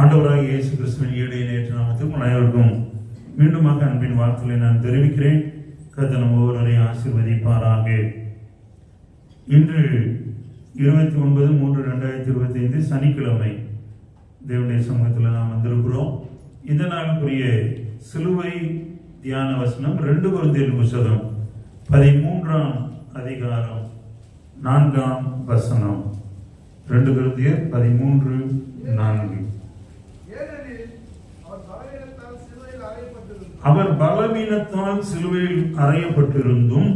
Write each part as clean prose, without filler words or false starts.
ஆண்டவராகிய இயேசு கிறிஸ்துவின் ஈடு நேற்று நாமத்தில் அனைவருக்கும் மீண்டுமாக அன்பின் வாழ்த்துக்களை நான் தெரிவிக்கிறேன். கர்த்தர் நம் ஒவ்வொருவரையும் ஆசீர்வதிப்பாராக. இன்று 29/3/2025 சனிக்கிழமை தேவனுடைய சமூகத்தில் நாம் வந்திருக்கிறோம். இந்த நாளுக்குரிய சிலுவை தியான வசனம் 2 கொரிந்தியர் புத்தகம் 13ஆம் அதிகாரம் 4ஆம் வசனம். 2 கொரிந்தியர் 13:4. அவர் பலவீனத்தால் சிலுவையில் அறையப்பட்டிருந்தும்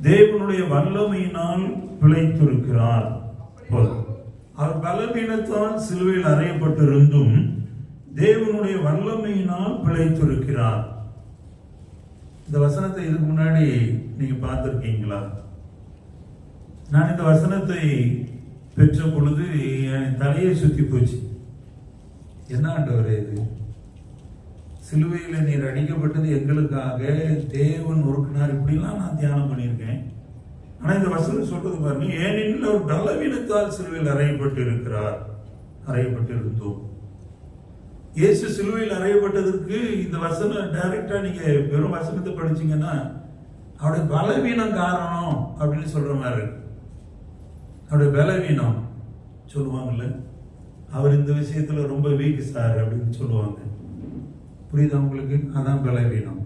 தேவனுடைய வல்லமையினால் பிழைத்திருக்கிறார். அவர் பலவீனத்தால் சிலுவையில் அறையப்பட்டிருந்தும் தேவனுடைய வல்லமையினால் பிழைத்திருக்கிறார். இந்த வசனத்தை இதுக்கு முன்னாடி நீங்க பார்த்திருக்கீங்களா? நான் இந்த வசனத்தை பெற்ற பொழுது என் தலையை சுத்தி போச்சு. என்ன ஆண்டவரே, இது சிலுவையில் நீர் அடிக்கப்பட்டது எங்களுக்காக, தேவன் ஒருக்கினார், இப்படிலாம் நான் தியானம் பண்ணியிருக்கேன். ஆனா இந்த வசனம் சொல்றது பாருங்க, ஏனெனில் அவர் பலவீனத்தால் சிலுவையில் அறையப்பட்டிருந்தோம். இயேசு சிலுவையில் அறையப்பட்டதற்கு இந்த வசனம் டைரக்டா நீங்க வெறும் வசனத்தை படிச்சீங்கன்னா அவருடைய பலவீனம் காரணம் அப்படின்னு சொல்ற மாதிரி இருக்கு. அவருடைய பலவீனம் சொல்லுவாங்கல்ல, அவர் இந்த விஷயத்துல ரொம்ப வீக் சார் அப்படின்னு சொல்லுவாங்க. புரியுதா உங்களுக்கு? அதான் பலவீனம்.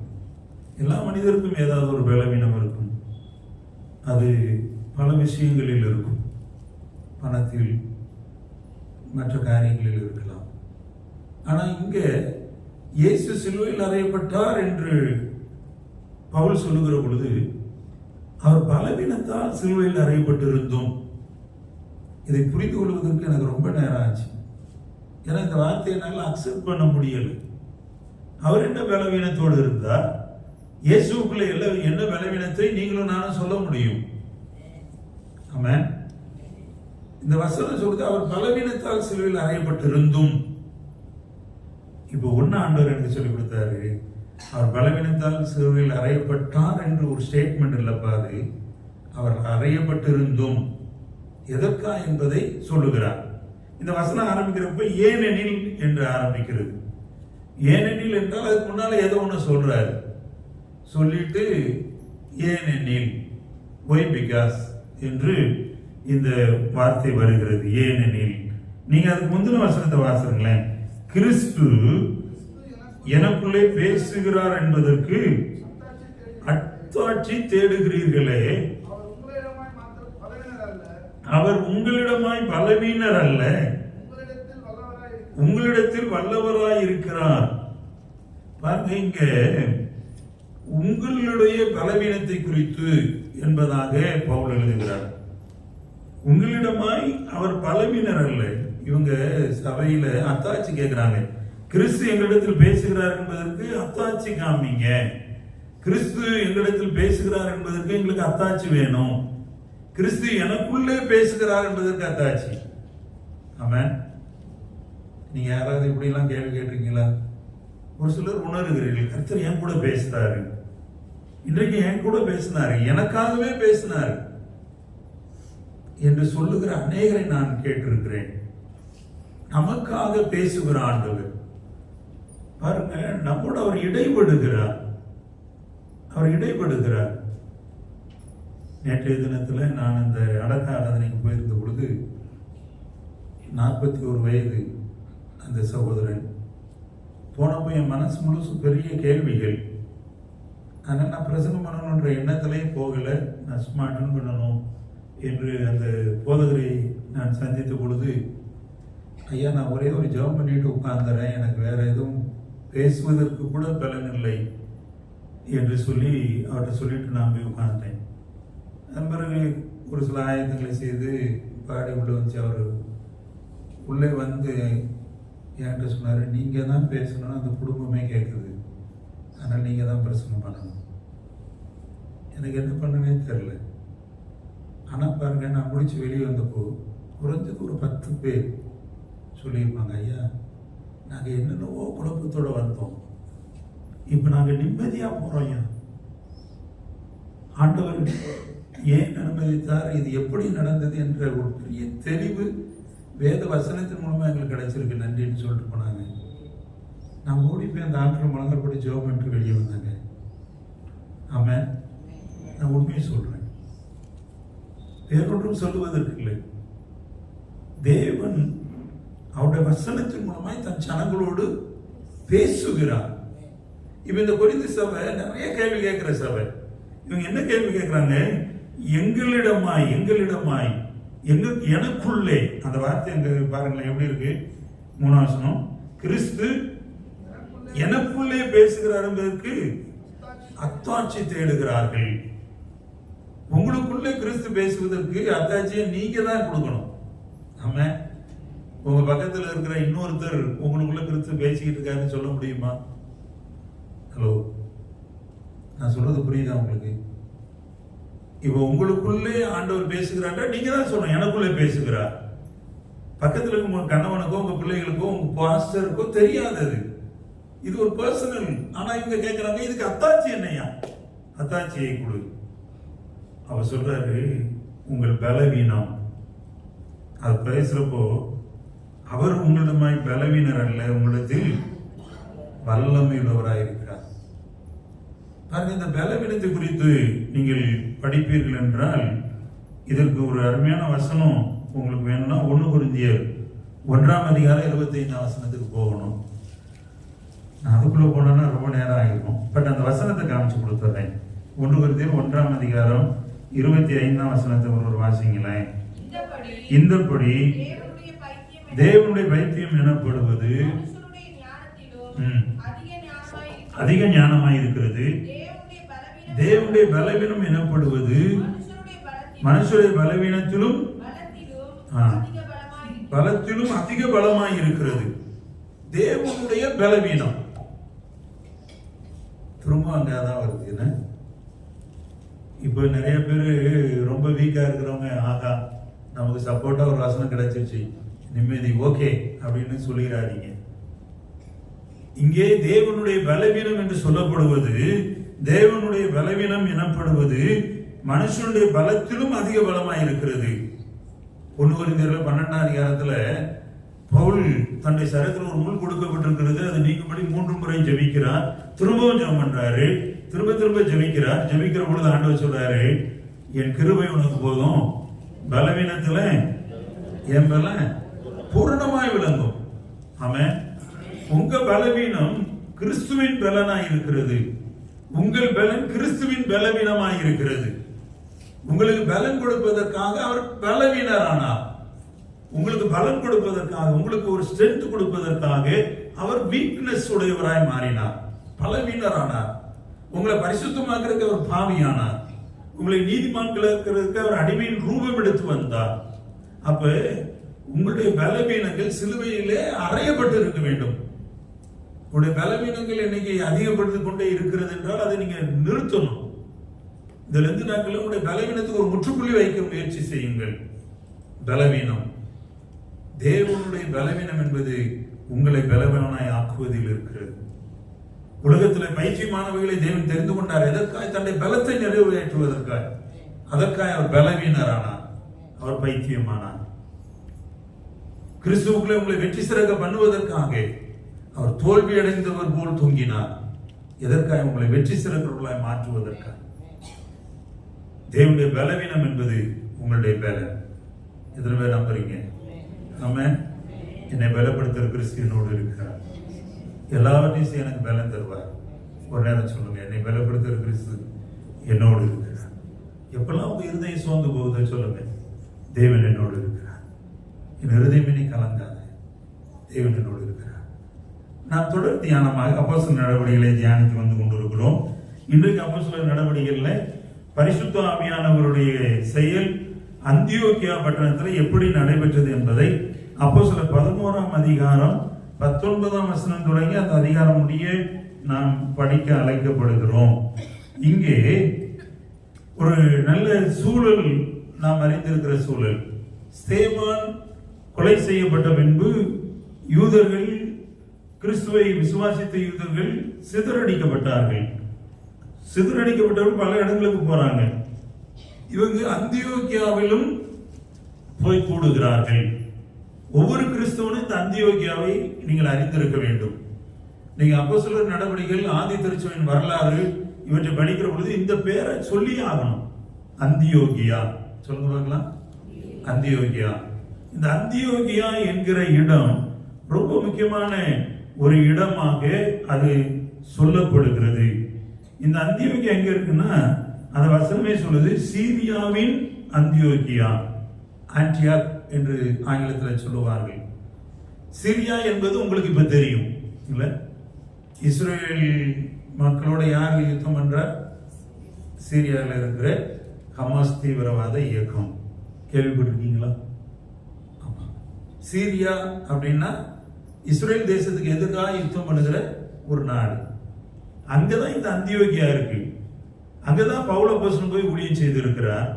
எல்லா மனிதருக்கும் ஏதாவது ஒரு பலவீனம் இருக்கும். அது பல விஷயங்களில் இருக்கும். பணத்தில், மற்ற காரியங்களில் இருக்கலாம். ஆனா இங்க இயேசு சிலுவையில் அறையப்பட்டார் என்று பவுல் சொல்லுகிற பொழுது அவர் பலவீனத்தால் சிலுவையில் அறையப்பட்டிருந்தோம். இதை புரிந்து கொள்வதற்கு எனக்கு ரொம்ப நேரம் ஆச்சு. ஏன்னா இந்த வார்த்தையை என்னால் அக்செப்ட் பண்ண முடியல. அவர் என்ன பலவீனத்தோடு இருந்தார், இயேசுக்குள்ள என்ன பலவீனத்தை நீங்களும் நானும் சொல்ல முடியும். ஆமென். இந்த வசனம் சொல்றது அவர் பலவீனத்தால் சிலுவையில் அறையப்பட்டிருந்தும். இப்போ ஒன்னு ஆண்டவர் எனக்கு சொல்லிக் கொடுத்தாரு, அவர் பலவீனத்தால் சிலுவையில் அறையப்பட்டார் என்று ஒரு ஸ்டேட்மெண்ட் இல்லப்பா. அது அவர் அறையப்பட்டிருந்தும் எதற்கா என்பதை சொல்லுகிறார். இந்த வசனம் ஆரம்பிக்கிறப்ப ஏனெனில் என்று ஆரம்பிக்கிறது. ஏனெனில் என்றால் அதுக்கு முன்னால ஏதோ ஒன்று சொல்றாரு. சொல்லிட்டு ஏனெனில், ஒய் பிகாஸ் என்று இந்த வார்த்தை வருகிறது. ஏனெனில் நீங்க அதுக்கு முந்தின வசனத்தை வாசிங்களேன். கிறிஸ்து எனக்குள்ளே பேசுகிறார் என்பதற்கு அத்தாட்சி தேடுகிறீர்களே, அவர் உங்களிடமாய் பலவீனர் அல்ல, உங்களிடத்தில் வல்லவராய் இருக்கிறார். பாருங்க, இங்க உங்களுடைய பலவீனத்தை குறித்து என்பதாக பவுல் எழுதுகிறார். உங்களிடமாய் அவர் பலவீனர் அல்ல. இவங்க சபையில அத்தாட்சி கேட்கிறாங்க. கிறிஸ்து எங்களிடத்தில் பேசுகிறார் என்பதற்கு அத்தாட்சி காமிங்க. கிறிஸ்து எங்களிடத்தில் பேசுகிறார் என்பதற்கு எங்களுக்கு அத்தாட்சி வேணும். கிறிஸ்து எனக்குள்ளே பேசுகிறார் என்பதற்கு அத்தாட்சி. ஆமென். நீங்க யாராவது இப்படி எல்லாம் கேள்வி கேட்டிருக்கீங்களா? ஒரு சிலர் உணர்கிறீர்கள், கர்த்தர் என் கூட பேசுறாரு, இன்றைக்கு என் கூட பேசினாரு, எனக்காகவே பேசினார் என்று சொல்லுகிற அநேகரை நான் கேட்டிருக்கிறேன். நமக்காக பேசுகிற ஆண்டவர் பாருங்க, நம்மோடு அவர் இடைபடுகிறார். நேற்றைய தினத்துல நான் இந்த அடக்க ஆராதனைக்கு போயிருந்த பொழுது 41 வயது அந்த சகோதரன் போனப்போ என் மனசு முழுசு பெரிய கேள்விகள். ஆனால் நான் பிரசங்கம் பண்ணணுன்ற எண்ணத்திலேயே போகல. நான் சும்மா அட்டன் பண்ணணும் என்று அந்த போதகரை நான் சந்தித்த பொழுது, ஐயா நான் ஒரே ஒரு ஜெபம் பண்ணிட்டு உட்கார்ந்துறேன், எனக்கு வேற எதுவும் பேசுவதற்கு கூட பலன் இல்லை என்று சொல்லி அவர்கிட்ட சொல்லிட்டு நான் போய் உட்கார்ந்தேன். அதன் பிறகு ஒரு சில ஆயத்தங்களை செய்து பாடி உள்ள வச்சு அவர் உள்ளே வந்து என்கிட்ட சொன்னார், நீங்கள் தான் பேசணும்னு அந்த குடும்பமே கேட்குது, அதனால் நீங்கள் தான் பிரசங்கம் பண்ணணும். எனக்கு என்ன பண்ணனே தெரில. ஆனால் பாருங்க, நான் முடிச்சு வெளியே வந்தப்போ குறைஞ்சது ஒரு 10 பேர் சொல்லியிருப்பாங்க, ஐயா நாங்கள் என்னென்னவோ குழப்பத்தோடு வந்தோம், இப்போ நாங்கள் நிம்மதியாக போகிறோம். ஐயா ஆண்டவர் ஏன் அனுமதித்தார், இது எப்படி நடந்தது என்ற ஒரு பெரிய தெளிவு வேத வசனத்தின் மூலமா எங்களுக்கு கிடைச்சிருக்கு, நன்றின்னு சொல்லிட்டு போனாங்க. நான் ஓடி போய் அந்த ஆட்கள் முழங்கல் போட்டு ஜெபம் பண்ணிட்டு வெளியே வந்தாங்க. ஆமென். நான் உண்மையை சொல்றேன், வேறொன்றும் சொல்லுவதற்கு இல்லை. தேவன் அவருடைய வசனத்தின் மூலமாய் தன் ஜனங்களோடு பேசுகிறார். இப்ப இந்த கொரிந்து சபை நிறைய கேள்வி கேட்கிற சபை. இவங்க என்ன கேள்வி கேட்கிறாங்க? எங்களிடமாய் எனக்குள்ளே, அந்த வார்த்தை எங்க பாருங்களேன் எப்படி இருக்கு. 3 வசனம், கிறிஸ்து எனக்குள்ளே பேசுகிறார் என்பதற்கு அத்தாட்சி தேடுகிறார்கள். உங்களுக்குள்ளே கிறிஸ்து பேசுவதற்கு அத்தாட்சியை நீங்க தான் கொடுக்கணும். ஆமா, உங்க பக்கத்துல இருக்கிற இன்னொருத்தர் உங்களுக்குள்ள கிறிஸ்து பேசிக்கிட்டு இருக்காருன்னு சொல்ல முடியுமா? ஹலோ, நான் சொல்றது புரியுதா உங்களுக்கு? இப்போ உங்களுக்குள்ளே ஆண்டவர் பேசுகிறார், நீங்க தான் சொல்லணும் எனக்குள்ளே பேசுகிறார். பக்கத்துல இருக்க உங்க கணவனுக்கோ உங்க பிள்ளைகளுக்கோ உங்க பாஸ்டருக்கோ தெரியாதது, இது ஒரு பர்சனல். ஆனா இவங்க கேட்கிறாங்க, இதுக்கு அத்தாட்சி என்னையா? அத்தாட்சியை கொடு. அவர் சொல்றாரு, உங்கள் பலவீனம். அது பேசுறப்போ அவர் உங்களிடமாய் பலவீனர் அல்ல, உங்களிடத்தில் வல்லமை உள்ளவராயிருக்கிறார். பாருங்க, இந்த பலவீனத்தை குறித்து நீங்கள் படிப்பீர்கள் என்றால் இதற்கு ஒரு அருமையான வசனம் உங்களுக்கு வேணும்னா 1 கொரிந்தியர் 1:25 போகணும். நான் அதுக்குள்ள போனேன்னா ரொம்ப நேரம் ஆகிருக்கும். பட் அந்த வசனத்தை காமிச்சு கொடுத்துறேன். 1 கொரிந்தியர் 1:25 ஒரு வாசிங்களேன். இந்தபடி தேவனுடைய பைத்தியம் எனப்படுவது அதிக ஞானமாய் இருக்கிறது, தேவனுடைய பலவீனம் எனப்படுவது மனுஷருடைய பலவீனத்திலும் பலத்திலும் அதிக பலமாய் இருக்கிறது. தேவனுடைய பலவீனம் திரும்ப அங்கதான் வருது. என்ன, இப்போ நிறைய பேரு ரொம்ப வீக்கா இருக்கிறவங்க, ஆகா நமக்கு சப்போர்ட்டா ஒரு வசனம் கிடைச்சிருச்சு, நிம்மதி, ஓகே அப்படின்னு சொல்லிடாதீங்க. இங்கே தேவனுடைய பலவீனம் என்று சொல்லப்படுவது, தேவனுடைய பலவீனம் எனப்படுவது மனுஷனுடைய பலத்திலும் அதிக பலமாய் இருக்கிறது. 1 கொரிந்தியர் 12 பவுல் தன்னுடைய சரத்தில் ஒரு முள் கொடுக்கப்பட்டிருக்கிறது, அது நீக்கும்படி 3 முறை ஜெபிக்கிறார். திரும்பவும் ஜெபம் பண்றாரு, திரும்ப ஜெபிக்கிறார். ஜெபிக்கிற பொழுது ஆண்டவர் சொல்றாரு, என் கிருபை உனக்கு போதும், பலவீனத்துல என் பலம் பூரணமாய் விளங்கும். ஆமென். உங்க பலவீனம் கிறிஸ்துவின் பலனாய் இருக்கிறது, உங்கள் பலன் கிறிஸ்துவின் பலவீனமாய் இருக்கிறது. உங்களுக்கு பலன் கொடுப்பதற்காக அவர் பலவீனர் ஆனார். உங்களுக்கு பலன் கொடுப்பதற்காக, உங்களுக்கு ஒரு ஸ்ட்ரென்த் கொடுப்பதற்காக அவர் வீக்னஸ் உடையவராய் மாறினார், பலவீனர் ஆனார். உங்களை பரிசுத்தமாக்குறதுக்கு அவர் பாவியானார், உங்களை நீதிமான்களுக்கு அவர் அடிமையின் ரூபம் எடுத்து வந்தார். அப்ப உங்களுடைய பலவீனங்கள் சிலுவையிலே அறையப்பட்டு இருக்க வேண்டும். உங்களுடைய பலவீனங்கள் இன்னைக்கு அதிகப்படுத்திக் கொண்டே இருக்கிறது என்றால் அதை நீங்க நிறுத்தணும். இந்த 2 நாட்கள் உங்களுடைய பலவீனத்துக்கு ஒரு முற்றுப்புள்ளி வைக்க முயற்சி செய்யுங்கள். பலவீனம், தேவனுடைய பலவீனம் என்பது உங்களை பலவீனமாய் ஆக்குவதில் இருக்கிறது. உலகத்தில் பைத்தியமானவைகளை தேவன் தெரிந்து கொண்டார். எதற்காக? தன்னுடைய பலத்தை நிறைவேற்றுவதற்காக. அதற்காக அவர் பலவீனரானார், அவர் பைத்தியமானார். கிறிஸ்துவுக்குள்ளே உங்களை வெற்றி சிறக்க பண்ணுவதற்காக அவர் தோல்வி அடைந்தவர் போல் தொங்கினார். எதற்காக? உங்களை வெற்றி சிறக்கிறவர்களாய் மாற்றுவதற்காக. தேவனுடைய பலவீனம் என்பது உங்களுடைய பலன். எத்தனை பேர் நம்புறீங்க? ஆமென். என்னை பலப்படுத்துற கிறிஸ்து என்னோடு இருக்கிறார், எல்லாவற்றையும் எனக்கு பலன் தருவார். ஒரு நேரம் சொல்லுங்க, என்னை பலப்படுத்துற கிறிஸ்து என்னோடு இருக்கிறார். எப்பெல்லாம் உங்க இருதயம் சோர்ந்து போகுது சொல்லுங்க, தேவன் என்னோடு இருக்கிறார். என் இருதயம் இனி கலங்காது, தேவன் என்னோடு இருக்கிறார். நாம் தொடர் தியானமாக அப்போஸ்தலர் நடவடிக்கைகளை தியானித்து வந்து கொண்டிருக்கிறோம். இன்றைக்கு அப்போஸ்தலர் நடவடிக்கைகள்ல பரிசுத்த ஆவியானவருடைய செயல் அந்தியோக்கியா பட்டணத்தில் எப்படி நடைபெற்றது என்பதை அப்போஸ்தலர் 11:19 தொடங்கி அந்த அதிகாரம் முடிய நாம் படிக்க அழைக்கப்படுகிறோம். இங்கே ஒரு நல்ல சூழல், நாம் அறிந்திருக்கிற சூழல். ஸ்தேவான் கொலை செய்யப்பட்ட பின்பு யூதர்கள், கிறிஸ்துவை விசுவாசித்த யூதர்கள் சிதறடிக்கப்பட்டார்கள். சிதறடிக்கப்பட்டவர்கள் பல இடங்களுக்கு போறாங்க. இவங்க அந்தியோக்கியாவிலும் போய் கூடுகிறார்கள். ஒவ்வொரு கிறிஸ்தவனும் இந்த அந்தியோகியாவை நீங்கள் அறிந்திருக்க வேண்டும். நீங்க அப்போஸ்தலர் நடவடிக்கைகள், ஆதி திருச்சபையின் வரலாறு இவற்றை படிக்கிற பொழுது இந்த பேரை சொல்லி ஆகணும். அந்தியோகியா சொல்லுங்க பார்க்கலாம். அந்தியோகியா. இந்த அந்தியோகியா என்கிற இடம் ரொம்ப முக்கியமான ஒரு இடமாக அது சொல்லப்படுகிறது. இந்த அந்தியோகியா எங்க இருக்குன்னா, அந்த வசனமே சொல்லுது, சீரியாவின் அந்தியோகியா, ஆன்டியாக் என்று ஆங்கிலத்தில் சொல்லுவார்கள். சிரியா என்பது உங்களுக்கு இப்ப தெரியும் இல்ல? இஸ்ரேல் மக்களோட யார் யுத்தம் பண்றார்? சிரியாவில் இருக்கிற ஹமாஸ் தீவிரவாத இயக்கம். கேள்விப்பட்டிருக்கீங்களா? சீரியா அப்படின்னா இஸ்ரேல் தேசத்துக்கு எதிராக யுத்தம் பண்ணுகிற ஒரு நாடு. அங்கதான் இந்த அந்தியோகியா இருக்கு. அங்கதான் பவுல் அப்போஸ்தலன் போய் ஊழியம் செய்திருக்கிறார்.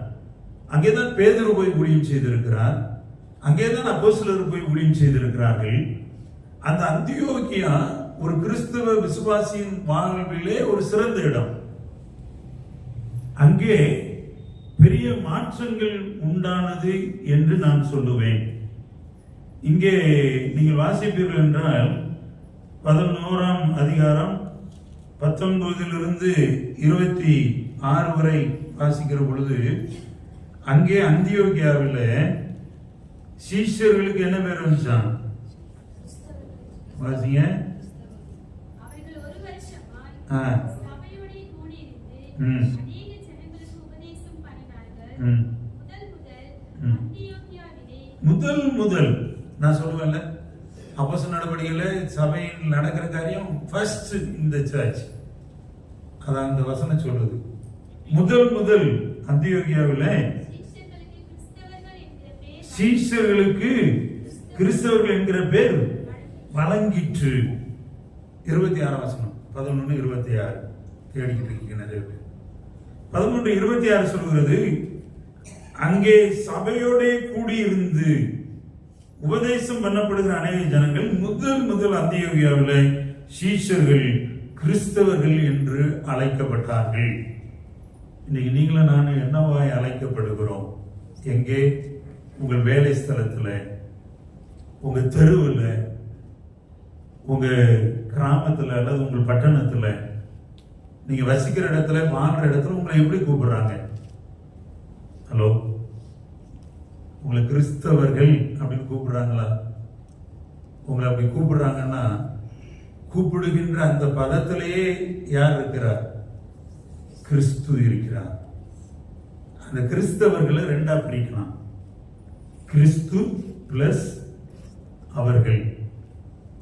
அங்கேதான் பேதுரு போய் ஊழியம் செய்திருக்கிறார். அங்கேதான் அப்போஸ்தலர் போய் ஊழியம் செய்திருக்கிறார்கள். அந்த அந்தியோகியா ஒரு கிறிஸ்தவ விசுவாசியின் வாழ்விலே ஒரு சிறந்த இடம். அங்கே பெரிய மாற்றங்கள் உண்டானது என்று நான் சொல்லுவேன். இங்கே நீங்கள் வாசிப்பீர்கள் என்றால் 11ஆம் அதிகாரம் 19 26 வரை வாசிக்கிற பொழுது, அங்கே அந்தியோகியாவில் சீஷர்களுக்கு என்ன பேர் வந்துச்சான்? வாசிங்க. முதல் நான் சொல்லுவேன்ல, அப்போஸ்தலர் நடவடிக்கையில் சபையில் நடக்கிற காரியம் ஃபர்ஸ்ட் இந்த சர்ச். அதான் அந்த வசனம் சொல்லுது. முதல் அந்தியோகியாவில் சீஷர்களுக்கு கிறிஸ்தவர்கள் என்கிற பேர் வழங்கிற்று. 26 வசனம், 11:26 தேடிக்கிட்டு இருக்கீங்க நிறைய பேர். 11:26 சொல்கிறது, அங்கே சபையோட கூடியிருந்து உபதேசம் பண்ணப்படுகிற அநேக ஜனங்கள் முதல் அந்தியோகியாவில் சீஷர்கள் கிறிஸ்தவர்கள் என்று அழைக்கப்பட்டார்கள். இன்னைக்கு நீங்களும் நானும் என்னவாய் அழைக்கப்படுகிறோம்? எங்கே? உங்கள் வேலை ஸ்தலத்தில், உங்க தெருவில், உங்க கிராமத்தில் அல்லது உங்கள் பட்டணத்தில், நீங்க வசிக்கிற இடத்துல, வாழ்ற இடத்துல உங்களை எப்படி கூப்பிடுறாங்க? ஹலோ, உங்களை கிறிஸ்தவர்கள் அப்படின்னு கூப்பிடுறாங்களா? உங்களை அப்படி கூப்பிடுறாங்கன்னா, கூப்பிடுகின்ற அந்த பதத்திலேயே யார் இருக்கிறார்? கிறிஸ்து இருக்கிறார். அந்த கிறிஸ்தவர்களை ரெண்டா பிரிக்கலாம். கிறிஸ்து பிளஸ் அவர்கள்.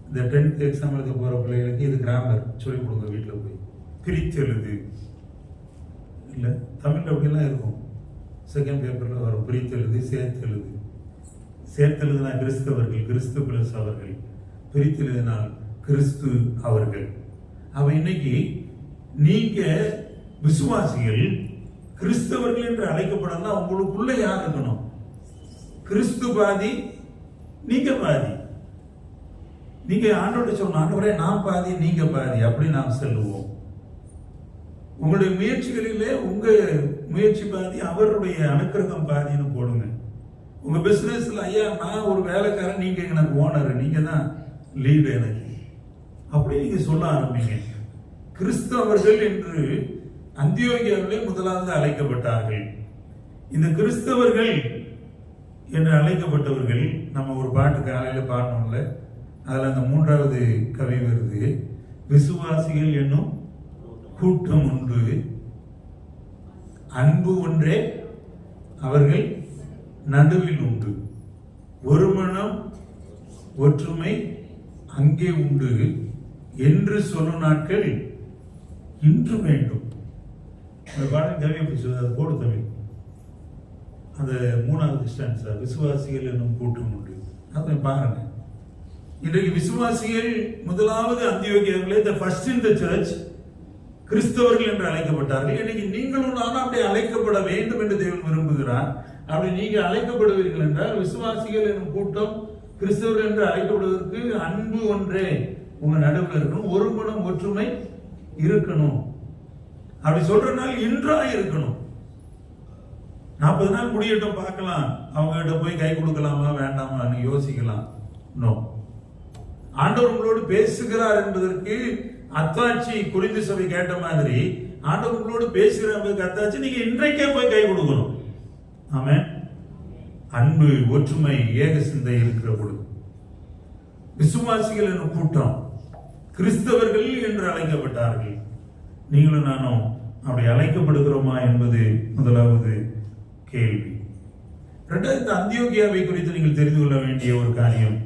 இந்த 10th எக்ஸாம் எழுத போற பிள்ளைகளுக்கு இது கிராமர் சொல்லிக் கொடுங்க வீட்டில் போய். பிரித்து எழுது இல்லை, தமிழ் அப்படிலாம் இருக்கும். செகண்ட் பேப்பர்ல வரும், பிரித்து எழுது, சேர்த்து எழுது. சேர்த்து எழுதுனா கிறிஸ்தவர்கள், கிறிஸ்து பிளஸ் அவர்கள். பிரித்து எழுதினால் கிறிஸ்து அவர்கள். அவ இன்னைக்கு நீங்க விசுவாசிகள் கிறிஸ்தவர்கள் என்று அழைக்கப்படலாம். உங்களுக்குள்ள யார் இருக்கணும்? கிறிஸ்து பாதி, நீங்க பாதி. நீங்க ஆண்டோட சொன்ன, ஆண்டவரே நான் பாதி நீங்க பாதி, அப்படி நாம் செல்லுவோம். உங்களுடைய முயற்சிகளிலே உங்க முயற்சி பாதி, அவருடைய அனுக்கிரகம் பாதின்னு போடுங்க. உங்க பிசினஸ்ல, ஐயா நான் ஒரு வேலைக்காரன், நீங்க எனக்கு ஓனர், நீங்க தான் லீடு எனக்கு, அப்படி நீங்க சொல்ல ஆரம்பிங்க. கிறிஸ்தவர்கள் என்று அந்தியோகியாவிலே முதலாவது அழைக்கப்பட்டார்கள். இந்த கிறிஸ்தவர்கள் என்று அழைக்கப்பட்டவர்கள், நம்ம ஒரு பாட்டு காலையில பாடணும்ல, அதுல அந்த 3வது கவி வருது, விசுவாசிகள் என்னும் கூட்டம் ஒன்று, அன்பு ஒன்றே அவர்கள் நடுவில் உண்டு, ஒரு மனம் ஒற்றுமை அங்கே உண்டு என்று சொல்லும் நாட்கள் இன்று வேண்டும். அந்த பாடல் கவி எப்படி சொல்லுது? அது போடு தமிழ். அந்த 3வது ஸ்டான்ஸா, விசுவாசிகள் என்னும் கூட்டம் உண்டு. அதை பாருங்க. இன்றைக்கு விசுவாசிகள் முதலாவது அந்தியோகியாவிலே, the first in the church, கிறிஸ்தவர்கள் என்று அழைக்கப்பட்டார்கள். இன்னைக்கு நீங்களும் நானும் அப்படி அழைக்கப்பட வேண்டும் என்று தேவன் விரும்புகிறார். அப்படி நீங்க அழைக்கப்படுவீர்கள் என்றால், விசுவாசிகள் என்னும் கூட்டம் கிறிஸ்தவர்கள் என்று அழைக்கப்படுவதற்கு அன்பு ஒன்றே உங்க நடுவில் இருக்கணும், ஒரு குணம் ஒற்றுமை இருக்கணும். அப்படி சொல்றதுனால இன்றா இருக்கணும். 40 நாள் முடியட்டும், பார்க்கலாம், அவங்க கிட்ட போய் கை கொடுக்கலாமா வேண்டாமான்னு யோசிக்கலாம். நோ, ஆண்டவர் உங்களோடு பேசுகிறார் என்பதற்கு அத்தாட்சி குறிந்து சபை கேட்ட மாதிரி ஆண்டவர் உங்களோடு பேசுகிறார் அத்தாட்சி நீங்க இன்றைக்கே போய் கை கொடுக்கணும். ஆமென். அன்பு, ஒற்றுமை, ஏக சிந்தை இருக்கிற பொழுது விசுவாசிகள் என்ற கூட்டம் கிறிஸ்தவர்கள் என்று அழைக்கப்பட்டார்கள். நீங்களும் நானும் அப்படி அழைக்கப்படுகிறோமா என்பது முதலாவது கேள்வி. இரண்டாவது, அந்தியோகியாவை குறித்து நீங்கள் தெரிந்து கொள்ள வேண்டிய ஒரு காரியம்,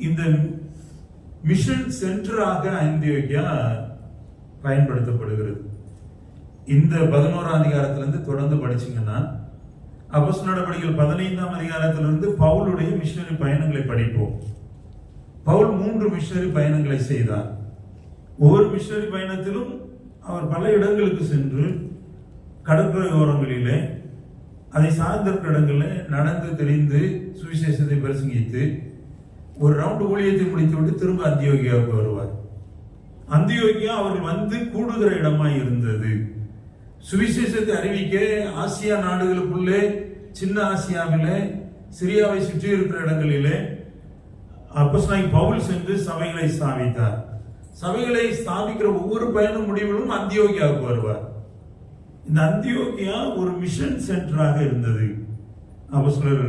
இந்த மிஷன் சென்டராக அந்தியோகியா பயன்படுத்தப்படுகிறது. இந்த 11ஆம் அதிகாரத்திலிருந்து தொடர்ந்து படிச்சீங்கன்னா அப்போஸ்தலர் நடவடிக்கைகள் 15ஆம் அதிகாரத்திலிருந்து பவுலுடைய மிஷனரி பயணங்களை படிப்போம். பவுல் 3 மிஷனரி பயணங்களை செய்தார். ஒவ்வொரு மிஷனரி பயணத்திலும் அவர் பல இடங்களுக்கு சென்று கடற்கரை ஓரங்களிலே அதை சார்ந்திருக்கிற இடங்களில் நடந்து தெரிந்து சுவிசேஷத்தை பிரசங்கித்து ஒரு ரவுண்ட் ஊழியத்தை முடித்துவிட்டு திரும்ப அந்தியோகியாவுக்கு வருவார். அந்தியோகியா அவர்கள் வந்து கூடுகிற இடமாய் இருந்தது. சுவிசேஷத்தை அறிவிக்க ஆசியா நாடுகளுக்குள்ளே, சின்ன ஆசியாவிலே, சிரியாவை சுற்றி இருக்கிற இடங்களிலே அப்போஸ்தலனாகிய பவுல் சென்று சபைகளை ஸ்தாபித்தார். சபைகளை ஸ்தாபிக்கிற ஒவ்வொரு பயணம் முடிவிலும் அந்தியோகியாவுக்கு வருவார். இந்த அந்தியோகியா ஒரு மிஷன் சென்டராக இருந்தது. அப்போஸ்தலர்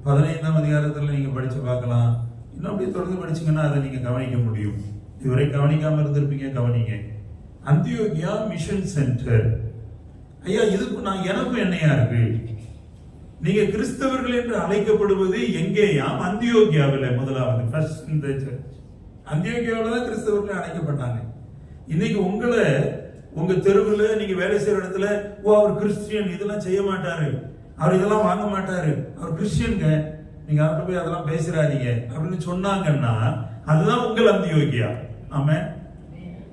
15ஆம் அதிகாரத்தில் நீங்க படிச்சு பார்க்கலாம். இன்னும் அப்படியே தொடர்ந்து படிச்சீங்கன்னா அதை நீங்க கவனிக்க முடியும். இதுவரை கவனிக்காம இருந்திருப்பீங்க, கவனிங்க. அந்தியோகியா மிஷன் சென்டர். ஐயா, இதுக்கு எனக்கும் என்னையா இருக்கு? நீங்க கிறிஸ்தவர்கள் என்று அழைக்கப்படுவது எங்கேயாம்? அந்தியோகியாவில். முதலாவது ஃபர்ஸ்ட் இந்த சர்ச் அந்தியோகியாவில் தான் கிறிஸ்தவர்கள் அழைக்கப்பட்டாங்க. இன்னைக்கு உங்களை உங்க தெருவில் நீங்க வேலை செய்யற இடத்துல, ஓ அவர் கிறிஸ்டியன், இதெல்லாம் செய்ய மாட்டாரு, அவர் இதெல்லாம் வாங்க மாட்டாரு, அவர் கிறிஸ்டியனுங்க, நீங்க அவர்கிட்ட போய் அதெல்லாம் பேசுறாதீங்க அப்படின்னு சொன்னாங்கன்னா அதுதான் உங்கள் அந்தியோகியா. ஆமென்.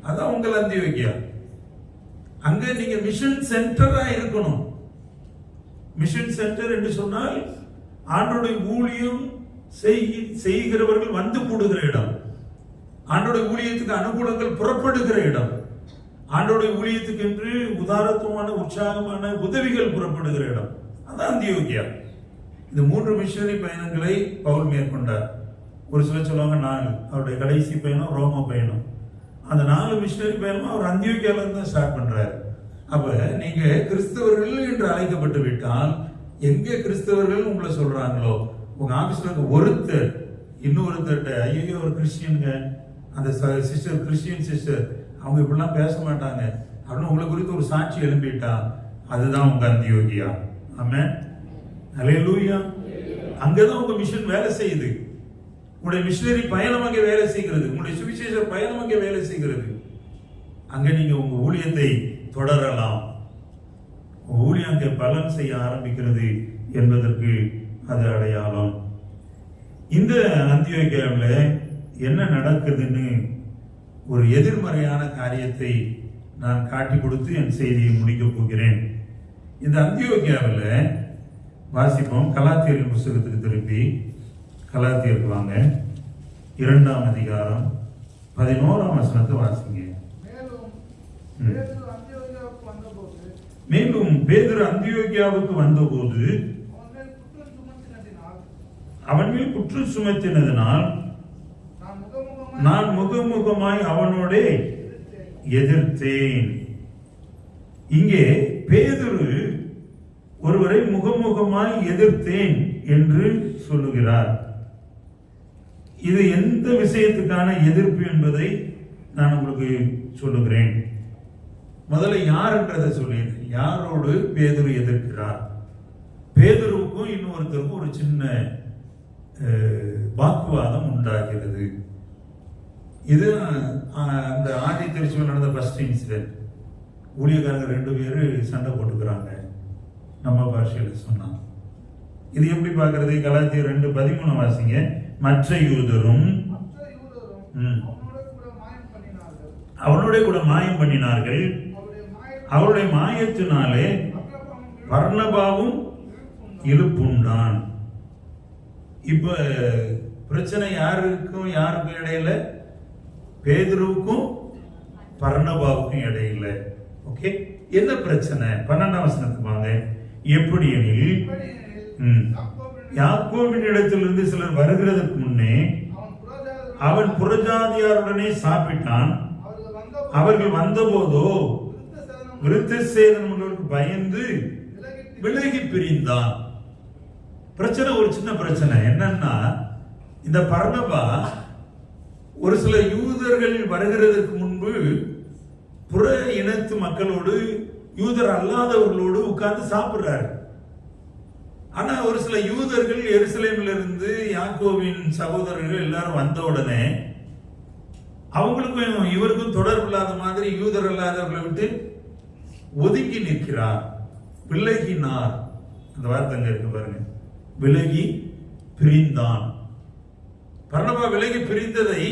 அதான் உங்கள் அந்தியோகியா. அங்க நீங்க மிஷன் சென்டரா இருக்கணும். மிஷன் சென்டர் என்று சொன்னால் ஆண்டவருடைய ஊழியம் செய்கிறவர்கள் வந்து கூடுகிற இடம், ஆண்டவருடைய ஊழியத்துக்கு அனுகூலங்கள் புறப்படுகிற இடம், ஆண்டவருடைய ஊழியத்துக்கு என்று உதாரத்துவமான உற்சாகமான உதவிகள் புறப்படுகிற இடம். அதான் அந்தியோகியா. இந்த 3 மிஷனரி பயணங்களை பவுல் மேற்கொண்டார். ஒரு சிலர் சொல்லுவாங்க 4. அவருடைய கடைசி பயணம் ரோமா பயணம். அந்த 4 மிஷனரி பயணம் அவர் அந்தியோகியால இருந்து தான் ஸ்டார்ட் பண்றாரு. அப்ப நீங்க கிறிஸ்தவர்கள் என்று அழைக்கப்பட்டு விட்டால், எங்க கிறிஸ்தவர்கள் உங்களை சொல்றாங்களோ, உங்க ஆபீஸ்ல இருக்க ஒருத்தர் இன்னொருத்தர்கிட்ட, ஐயோ ஒரு கிறிஸ்டியனுங்க, அந்த சிஸ்டர் கிறிஸ்டியன் சிஸ்டர், அவங்க இப்படிலாம் பேச மாட்டாங்க அப்படின்னு உங்களை குறித்து ஒரு சாட்சி எழுப்பிட்டா, அதுதான் உங்க அந்தியோகியா. ஆமென். ஹல்லேலூயா. அங்கதான் உங்க மிஷன் வேலை செய்யுது. உங்களுடைய மிஷனரி பயணம் அங்கே வேலை செய்கிறது. உங்களுடைய சுவிசேஷ பயணம் அங்கே வேலை செய்கிறது. அங்க நீங்க உங்க ஊழியத்தை தொடரலாம். ஊழியம் அங்கே பலன் செய்ய ஆரம்பிக்கிறது என்பதற்கு அது அடையாளம். இந்த அந்தியோகியாவில் என்ன நடக்குதுன்னு ஒரு எதிர்மறையான காரியத்தை நான் காட்டி கொடுத்து என் செய்தியை முடிக்கப் போகிறேன். இந்த அந்தியோகியாவில் வாசிப்போம். கலாத்தியரின் புத்தகத்துக்கு திருப்பி கலாத்தியருக்கு வாங்க. 2ஆம் அதிகாரம் 11ஆம் வசனத்தை வாசிங்க. மேலும் பேதுரு அந்தியோகியாவுக்கு வந்தபோது அவன் மேல் குற்றம் சுமத்தினதினால் நான் முகமுகமாய் அவனோட எதிர்த்தேன். இங்கே பேதுரு ஒருவரை முகமுகமாய் எதிர்த்தேன் என்று சொல்லுகிறார். இது எந்த விஷயத்துக்கான எதிர்ப்பு என்பதை நான் உங்களுக்கு சொல்லுகிறேன். முதல்ல யாருன்றதை சொல்லிடுறேன். யாரோடு பேதுரு எதிர்க்கிறார்? பேதுருவுக்கும் இன்னொருத்தருக்கும் ஒரு சின்ன வாக்குவாதம் உண்டாகிறது. இது அந்த ஆதி திருச்சியில் நடந்த ஃபர்ஸ்ட் இன்சிடென்ட். ஊழியக்காரங்க 2 பேரும் சண்டை போட்டுக்கிறாங்க, நம்ம பாஷையில் சொன்னா. இது எப்படி பார்க்கறது? கலாத்தியர் 2:13 வாசிங்க. மற்ற யூதரும் அவனோட கூட மாயம் பண்ணினார்கள். அவருடைய மாயத்தினாலே பர்னபாவும் இழுப்புண்டான். இப்ப பிரச்சனை யாருக்கும் இடையில? பேதுருவுக்கும் பர்னபாவுக்கும் இடையில. ஓகே, என்ன பிரச்சனை? 12ஆம் வசனத்துக்கு வாங்க. எப்படி எனில் யாக்கோபின் இடத்திலிருந்து சிலர் வருகிறதற்கு முன்னே அவன் புறஜாதியாருடனே சாப்பிட்டான். அவர்கள் வந்தபோதோ விருத்த சேதனங்களுக்கு பயந்து விலகி பிரிந்தான். பிரச்சனை ஒரு சின்ன பிரச்சனை என்னன்னா, இந்த பர்னபா ஒரு சில யூதர்கள் வருகிறதற்கு முன்பு புற இனத்து மக்களோடு யூதர் அல்லாதவர்களோடு உட்கார்ந்து சாப்பிடுறாரு. ஆனா ஒரு சில யூதர்கள் எருசலேமில் இருந்து யாக்கோபின் சகோதரர்கள் எல்லாரும் வந்த உடனே அவங்களுக்கும் இவருக்கும் தொடர்பு இல்லாத மாதிரி யூதர் அல்லாதவர்களை விட்டு ஒதுங்கி நிற்கிறார், விலகினார். அந்த வார்த்தை அங்க இருக்கு பாருங்க, விலகி பிரிந்தான். பர்னபா விலகி பிரிந்ததை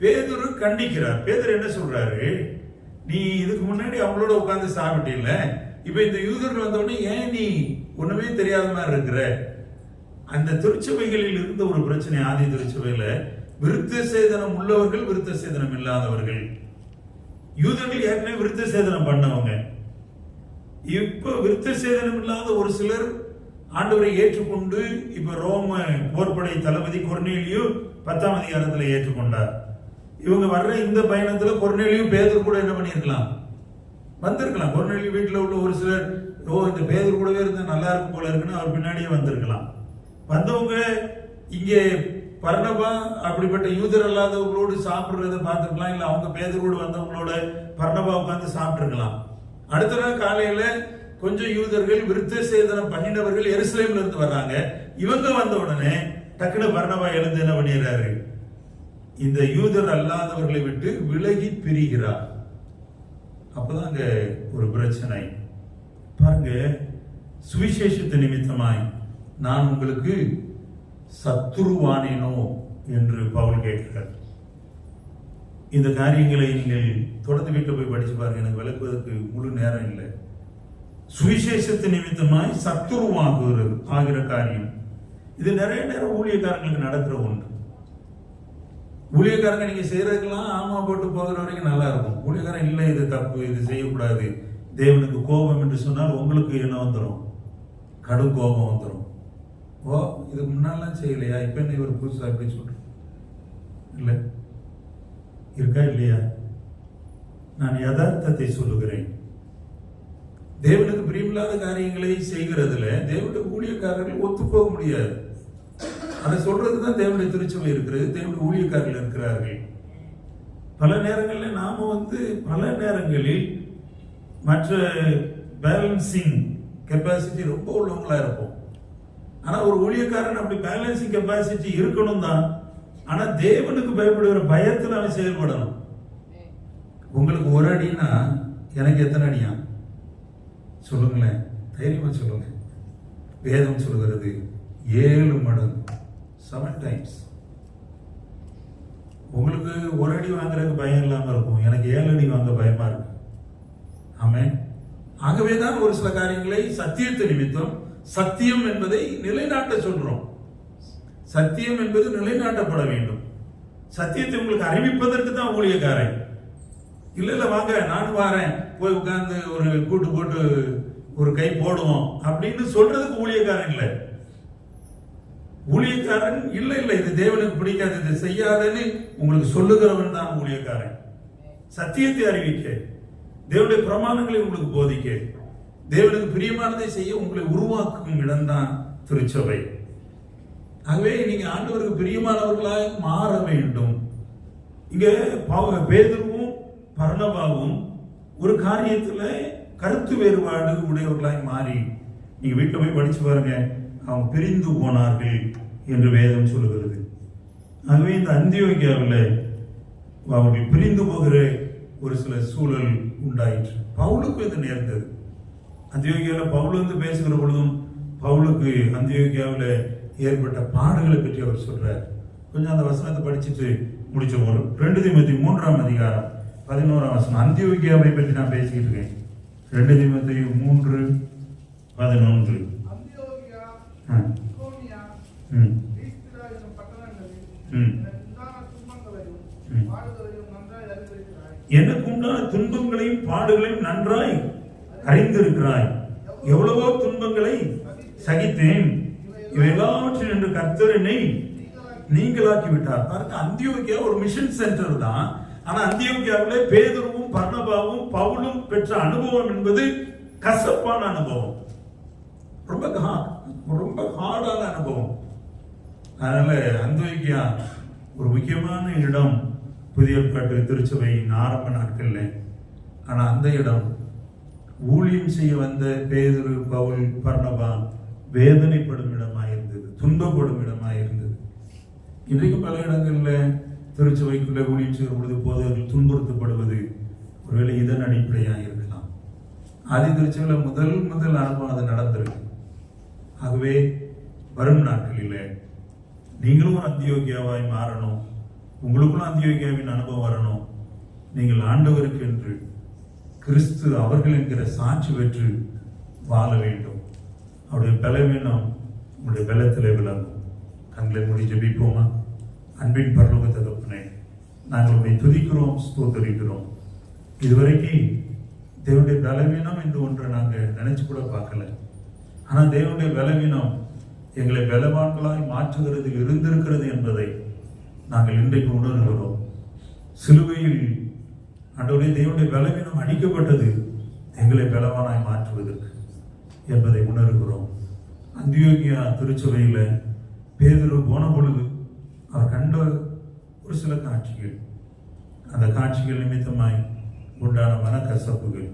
பேதுரு கண்டிக்கிறார். பேதுரு என்ன சொல்றாரு, நீ இதுக்கு முன்னாடி அவங்களோட உட்கார்ந்து சாப்பிட்டீல்ல, இப்ப இந்த யூதர்கள் வந்த உடனே ஏன் நீ ஒண்ணுமே தெரியாத மாதிரி இருக்கிற? அந்த திருச்சபைகளில் இருந்த ஒரு பிரச்சனை, ஆதி திருச்சபையில விருத்த சேதனம் உள்ளவர்கள், விருத்த சேதனம் இல்லாதவர்கள். யூதர்கள் ஏற்கனவே விருத்த சேதனம் பண்ணவங்க. இப்ப விருத்த சேதனம் இல்லாத ஒரு சிலர் ஆண்டவரை ஏற்றுக்கொண்டு இப்ப ரோம போர்படை தளபதி கொர்நேலியு 10ஆம் அதிகாரத்துல ஏற்றுக்கொண்டார். இவங்க வர்ற இந்த பயணத்துல கொர்நேலியு பேதுரு கூட என்ன பண்ணிருக்கலாம், வந்திருக்கலாம். கொர்நேலியு வீட்டுல உள்ள ஒரு சிலர், இந்த பேதுரு கூடவே இருந்தா நல்லா இருக்கும் போல இருக்குன்னு அவர் பின்னாடியே வந்திருக்கலாம். வந்தவங்க இங்கே பர்னபா அப்படிப்பட்ட யூதர் அல்லாதவர்களோடு சாப்பிடுறத பார்த்துருக்கலாம். இல்ல அவங்க பேதுரோடு வந்தவங்களோட பர்னபா உட்கார்ந்து சாப்பிட்டுருக்கலாம். அடுத்த நாள் காலையில கொஞ்சம் யூதர்கள் விருத்த சேதனம் பண்ணினவர்கள் எருசலேம்ல இருந்து வர்றாங்க. இவங்க வந்த உடனே டக்குனு பர்னபா எழுந்து என்ன பண்ணிடுறாரு, இந்த யூதர் அல்லாதவர்களை விட்டு விலகி பிரிகிறார். அப்பதான் அங்க ஒரு பிரச்சனை பாருங்க. சுவிசேஷத்து நிமித்தமாய் நான் உங்களுக்கு சத்துருவானேனோ என்று பவுல் கேட்கிறார். இந்த காரியங்களை நீங்கள் தொடர்ந்து வீட்டில் போய் படிச்சு பாருங்க, எனக்கு விளக்குவதற்கு முழு நேரம் இல்லை. சுவிசேஷத்து நிமித்தமாய் சத்துருவாகுகிறது ஆகிற காரியம் இது நிறைய நேரம் ஊழியக்காரங்களுக்கு நடக்கிற ஒன்று. ஊழியக்காரங்க நீங்க செய்யறதுக்கெல்லாம் ஆமா போட்டு போகிற வரைக்கும் நல்லா இருக்கும். ஊழியக்காரன் இல்லை இது தப்பு, இது செய்யக்கூடாது, தேவனுக்கு கோபம் என்று சொன்னால் உங்களுக்கு என்ன வந்துடும், கடும் கோபம் வந்துடும். ஓ இதுக்கு முன்னாலாம் செய்யலையா, இப்ப என்ன இவர் புதுசா எப்படி சொல்ற இல்லை இருக்கா இல்லையா? நான் யதார்த்தத்தை சொல்லுகிறேன். தேவனுக்கு பிரியமில்லாத காரியங்களை செய்கிறதுல தேவனுடைய ஊழியக்காரர்கள் ஒத்து போக முடியாது. அதை சொல்றதுதான் தேவனுடைய திருச்சபை இருக்கிறது, தேவனுடைய ஊழியக்காரர்கள் இருக்கிறார்கள். பல நேரங்களில் நாம பல நேரங்களில் மற்ற பேலன்சிங் கெப்பாசிட்டி ரொம்ப உள்ளவங்களா இருப்போம். ஆனா ஒரு ஊழியக்காரன் அப்படி பேலன்சிங் கெப்பாசிட்டி இருக்கணும் தான். ஆனா தேவனுக்கு பயப்படுகிற பயத்தில் அவன் செயல்படணும். உங்களுக்கு ஒரு அடினா எனக்கு எத்தனை அடியா சொல்லுங்களேன், தைரியமா சொல்லுங்க. வேதம் சொல்கிறது 7 மடங்கு 7 டைம்ஸ். உங்களுக்கு ஒரு அடி வாங்குறதுக்கு பயம் இல்லாம இருக்கும், எனக்கு 7 அடி வாங்க பயமா இருக்கு. ஆமென். ஆகவேதான் ஒரு சில காரியங்களை சத்தியத்தை நிமித்தம், சத்தியம் என்பதை நிலைநாட்ட சொல்றோம். சத்தியம் என்பது நிலைநாட்டப்பட வேண்டும். சத்தியத்தை உங்களுக்கு அறிவிப்பதற்கு தான் ஊழியக்காரன். இல்ல வாங்க நானும் வாரேன், போய் உட்கார்ந்து ஒரு கூட்டு போட்டு ஒரு கை போடுவோம் அப்படின்னு சொல்றதுக்கு ஊழியக்காரன் இல்லை. ஊழியக்காரன் இல்ல இது தேவனுக்கு பிடிக்காது, இதை செய்யாதன்னு உங்களுக்கு சொல்லுகிறவன் தான் ஊழியக்காரன். சத்தியத்தை அறிவிக்க, தேவனுடைய பிரமாணங்களை உங்களுக்கு போதிக்க, தேவனுக்கு பிரியமானதை செய்ய உங்களை உருவாக்கும் இடம்தான் திருச்சபை. ஆகவே நீங்க ஆண்டவருக்கு பிரியமானவர்களாக மாற வேண்டும். இங்க பேதுருவும் பர்னபாவும் ஒரு காரியத்துல கருத்து வேறுபாடு உடையவர்களாய் மாறி, நீங்க வீட்டுல போய் படிச்சு பாருங்க, அவங்க பிரிந்து போனார்கள் என்று வேதம் சொல்லுகிறது. ஆகவே இந்த அந்தியோகியாவில் அவர்கள் பிரிந்து போகிற ஒரு சில சூழல் உண்டாயிற்று. பவுலுக்கு இது நேர்ந்தது. அந்தியோகியாவில் பவுல் பேசுகிற பொழுதும் பவுலுக்கு அந்தியோகியாவில் ஏற்பட்ட பாடுகளை பற்றி அவர் சொல்றார். கொஞ்சம் அந்த வசனத்தை படிச்சுட்டு முடிச்ச போறோம். 2 தீமோத்தேயு 3ஆம் அதிகாரம் 11ஆம் வசனம். அந்தியோகியாவை பற்றி நான் பேசிக்கிட்டு இருக்கேன். 2 தீமோத்தேயு 3:11. எனக்கு உண்டான துன்பங்களையும் பாடுகளையும் நன்றாய் அறிந்திருக்கிறாய். எவ்வளவோ துன்பங்களை சகித்தேன், இவை எல்லாவற்றில் என்று கர்த்தர் என்னை நீங்களாக்கி விட்டார். பாருங்க, அந்தியோக்கியா ஒரு மிஷன் சென்டர் தான். ஆனா அந்தியோக்கியாவிலே பேதுருவும் பர்னபாவும் பவுலும் பெற்ற அனுபவம் என்பது கசப்பான அனுபவம், ரொம்ப ஹார்டான அனுபவம். அதனால அந்தியோக்கியா ஒரு முக்கியமான இடம் புதிய ஏற்பாட்டு திருச்சபையின் ஆரம்ப நாட்கள்ல. ஆனா அந்த இடம் ஊழியம் செய்ய வந்த பேதுரு பவுல் பர்னபா வேதனைப்படும் இடமாயிருந்தது, துன்பப்படும் இருந்தது. இன்றைக்கு பல இடங்கள்ல திருச்சபைக்குள்ள ஊழியம் செய்கிற பொழுது போதவர்கள் துன்புறுத்தப்படுவது ஒருவேளை இதன் அடிப்படையாக இருக்கலாம். ஆதி திருச்சபையில முதல் அனுபவம் அது நடந்திருக்கு. ஆகவே வரும் நாட்களில் நீங்களும் ஒரு அந்தியோக்கியாவாய் மாறணும், உங்களுக்குள்ள அந்தியோக்கியாவின் அனுபவம் வரணும். நீங்கள் ஆண்டவருக்கு என்று கிறிஸ்து அவர்கள் என்கிற சாட்சி பெற்று வாழ வேண்டும். அவருடைய பலவீனம் உங்களுடைய பலத்திலே விளங்கும். கண்களை மூடி ஜெபிப்போமா? அன்பின் பரலோக தகப்பனே, நாங்கள் உங்களை துதிக்கிறோம், ஸ்தோத்தரிக்கிறோம். இதுவரைக்கும் தேவனுடைய பலவீனம் என்று ஒன்றை நாங்கள் நினைச்சு கூட பார்க்கல. ஆனால் தேவனுடைய பலவீனம் எங்களை பலவான்களாய் மாற்றுகிறதில் இருந்திருக்கிறது என்பதை நாங்கள் இன்றைக்கு உணர்கிறோம். சிலுவையில் ஆண்டவரே, தேவனுடைய பலவீனம் அடிக்கப்பட்டது எங்களை பலவானாய் மாற்றுவதற்கு என்பதை உணர்கிறோம். அந்தியோக்கியா திருச்சபையில பேதுரு போன பொழுது அவர் கண்ட ஒரு சில காட்சிகள், அந்த காட்சிகள் நிமித்தமாய் உண்டான மனக்கசப்புகள்,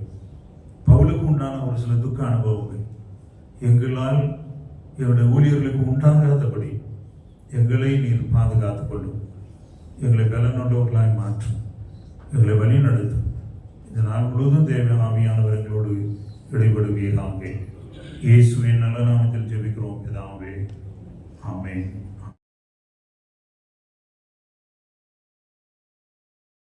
பவுலுக்கு உண்டான ஒரு சில துக்க அனுபவங்கள், எங்களால் என்னுடைய ஊழியர்களுக்கு உண்டாகாதபடி எங்களை நீர் பாதுகாத்துக் கொள்ளும், எங்களை பலனுள்ளவர்களாய் மாற்றும், எங்களை வழி நடத்தும். இந்த நாள் முழுவதும் தேவ ஆவியானவர் எங்களோடு இடைபடுவீராக. இயேசுவின் நல்ல நாமத்தில் ஜெபிக்கிறோம் பிதாவே.